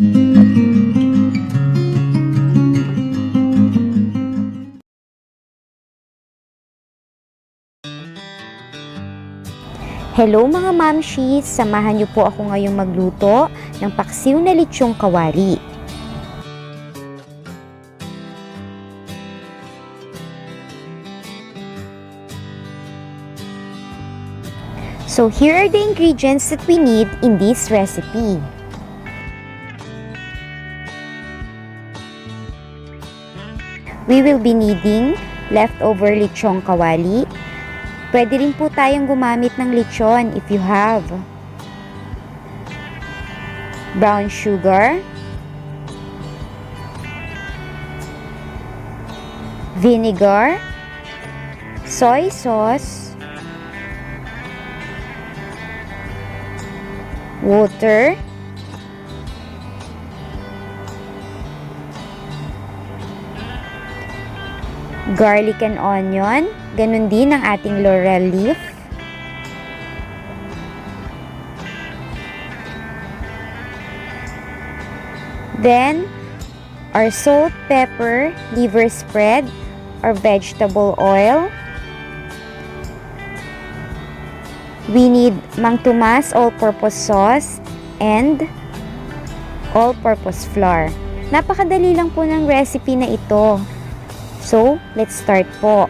Hello mga mamshis! Samahan niyo po ako ngayong magluto ng paksiw na lechong kawali. So here are the ingredients that we need in this recipe. We will be needing leftover lechong kawali. Pwede rin po tayong gumamit ng lechon if you have. Brown sugar, vinegar, soy sauce, water, garlic and onion, ganun din ang ating laurel leaf, then our salt, pepper, liver spread, our vegetable oil. We need mang tomas all-purpose sauce and all-purpose flour. Napakadali lang po ng recipe na ito. So, let's start po.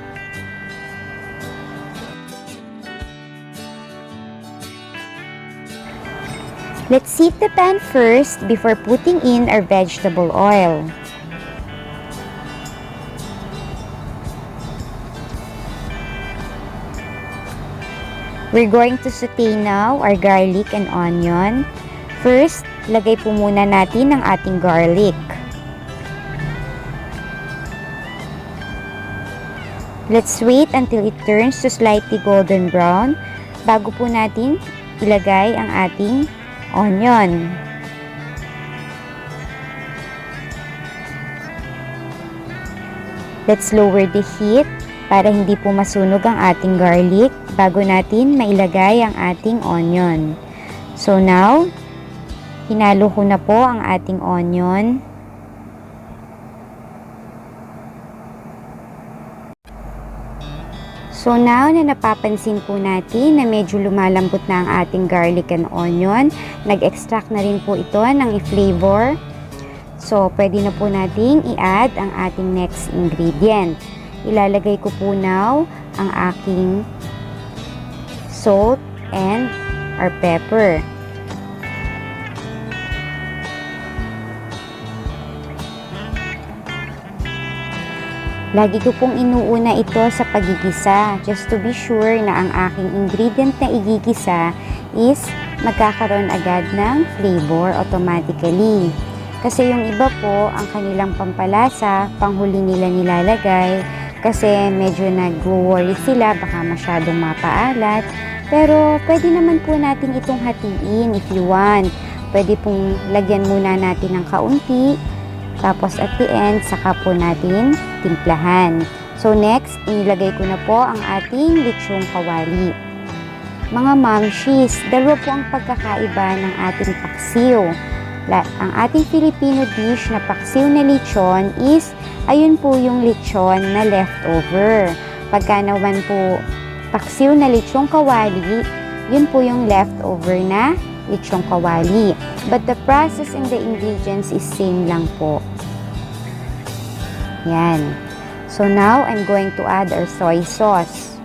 Let's heat the pan first before putting in our vegetable oil. We're going to saute now our garlic and onion. First, lagay po muna natin ang ating garlic. Let's wait until it turns to slightly golden brown bago po natin ilagay ang ating onion. Let's lower the heat para hindi po masunog ang ating garlic bago natin mailagay ang ating onion. So now, hinalo ko na po ang ating onion. So now na napapansin po natin na medyo lumalambot na ang ating garlic and onion, nag-extract na rin po ito ng flavor. So pwede na po nating i-add ang ating next ingredient. Ilalagay ko po now ang aking salt and our pepper. Lagi ko pong inuuna ito sa pagigisa just to be sure na ang aking ingredient na igigisa is magkakaroon agad ng flavor automatically. Kasi yung iba po, ang kanilang pampalasa, panghuli nila nilalagay kasi medyo nag-worry sila baka masyadong mapaalat. Pero pwede naman po natin itong hatiin if you want. Pwede pong lagyan muna natin ng kaunti. Tapos at the end, saka po natin timplahan. So next, inilagay ko na po ang ating lechong kawali. Mga mamshis, dalawa po ang pagkakaiba ng ating paksiw. Ang ating Filipino dish na paksiw na lechon is, ayun po yung lechon na leftover. Pagka naman po paksiw na lechong kawali, yun po yung leftover na lechong kawali. But the process and the ingredients is same lang po. Yan. So now, I'm going to add our soy sauce.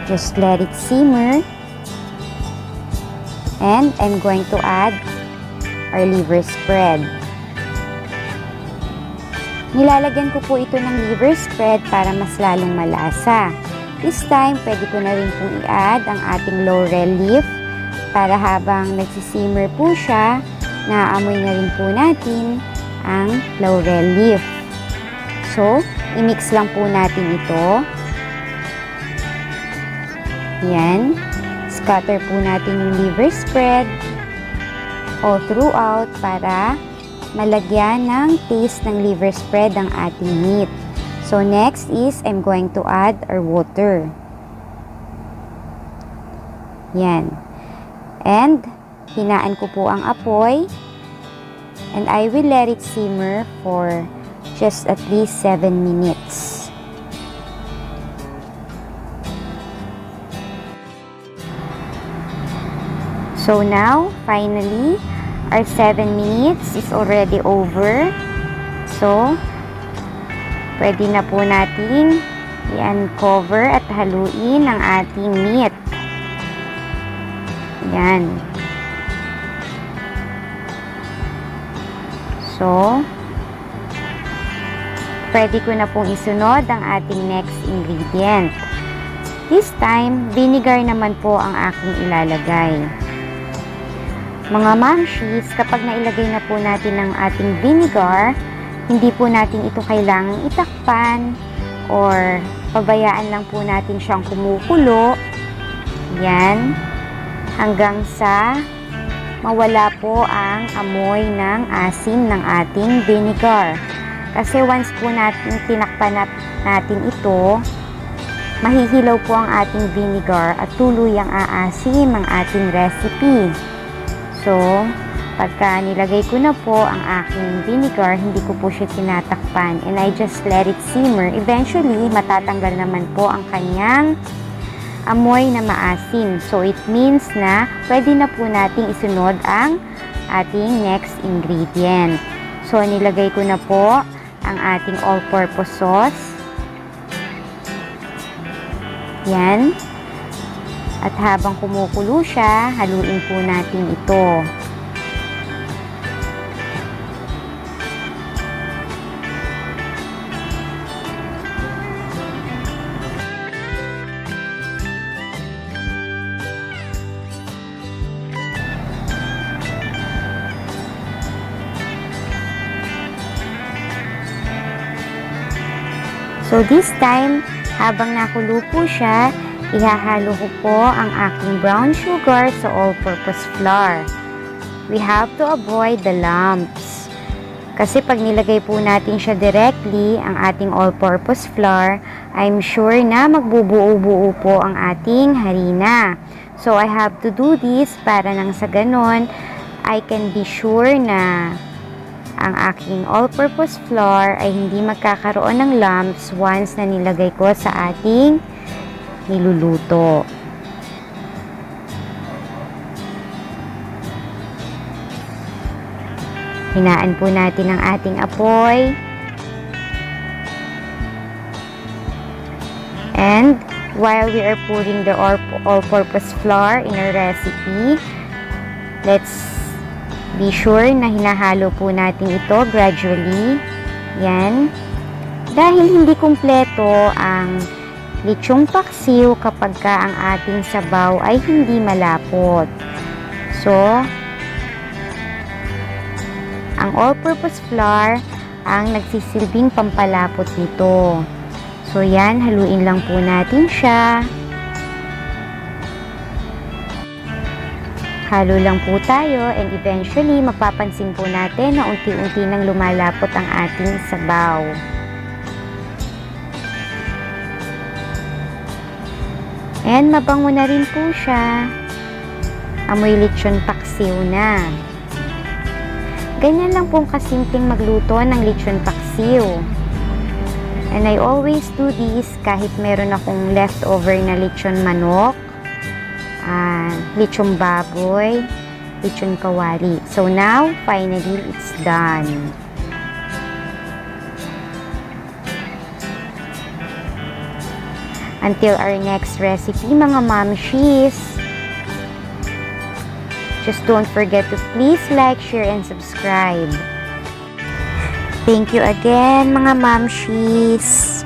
Just let it simmer. And I'm going to add our liver spread. Nilalagyan ko po ito ng liver spread para mas lalong malasa. This time, pwede ko na rin pong i-add ang ating laurel leaf para habang nagsisimmer po siya, naaamoy na rin po natin ang laurel leaf. So, i-mix lang po natin ito. Yan. Scatter po natin yung liver spread all throughout para malagyan ng taste ng liver spread ang ating meat. So next is I'm going to add our water. Yan. And hinaan ko po ang apoy. And I will let it simmer for just at least 7 minutes. So now, finally, our 7 minutes is already over. So, pwede na po nating i-uncover at haluin ang ating meat. Yan. So, pwede ko na pong isunod ang ating next ingredient. This time, vinegar naman po ang aking ilalagay. Mga mamshis, kapag nailagay na po natin ang ating vinegar, hindi po natin ito kailangang itakpan or pabayaan lang po natin siyang kumukulo. Yan. Hanggang sa mawala po ang amoy ng asim ng ating vinegar. Kasi once po natin tinakpan natin ito, mahihilaw po ang ating vinegar at tuluyang aasim ang ating recipe. So, pagka nilagay ko na po ang aking vinegar, hindi ko po siya tinatakpan and I just let it simmer. Eventually, matatanggal naman po ang kanyang amoy na maasim. So, it means na pwede na po nating isunod ang ating next ingredient. So, nilagay ko na po ang ating all-purpose sauce. Yan. At habang kumukulo siya, haluin po natin ito. So this time, habang nakulo po siya, ihahalo ko po ang aking brown sugar sa all-purpose flour. We have to avoid the lumps. Kasi pag nilagay po natin siya directly, ang ating all-purpose flour, I'm sure na magbubuo-buo po ang ating harina. So I have to do this para nang sa ganon, I can be sure na ang aking all-purpose flour ay hindi magkakaroon ng lumps once na nilagay ko sa ating niluluto. Hinaan po natin ang ating apoy. And while we are putting the all-purpose flour in our recipe, let's be sure na hinahalo po natin ito gradually. Yan. Dahil hindi kumpleto ang lechong paksiw kapag ka ang ating sabaw ay hindi malapot. So, ang all-purpose flour ang nagsisilbing pampalapot nito. So, yan. Haluin lang po natin siya. Halo lang po tayo and eventually mapapansin po natin na unti-unti nang lumalapot ang ating sabaw. And mabango na rin po siya. Amoy lechon paksiw na. Ganyan lang pong kasimpleng magluto ng lechon paksiw. And I always do this kahit meron akong leftover na lechon manok, lechon baboy, lechon kawali. So now, finally, it's done. Until our next recipe, mga mamshis, just don't forget to please like, share, and subscribe. Thank you again, mga mamshis.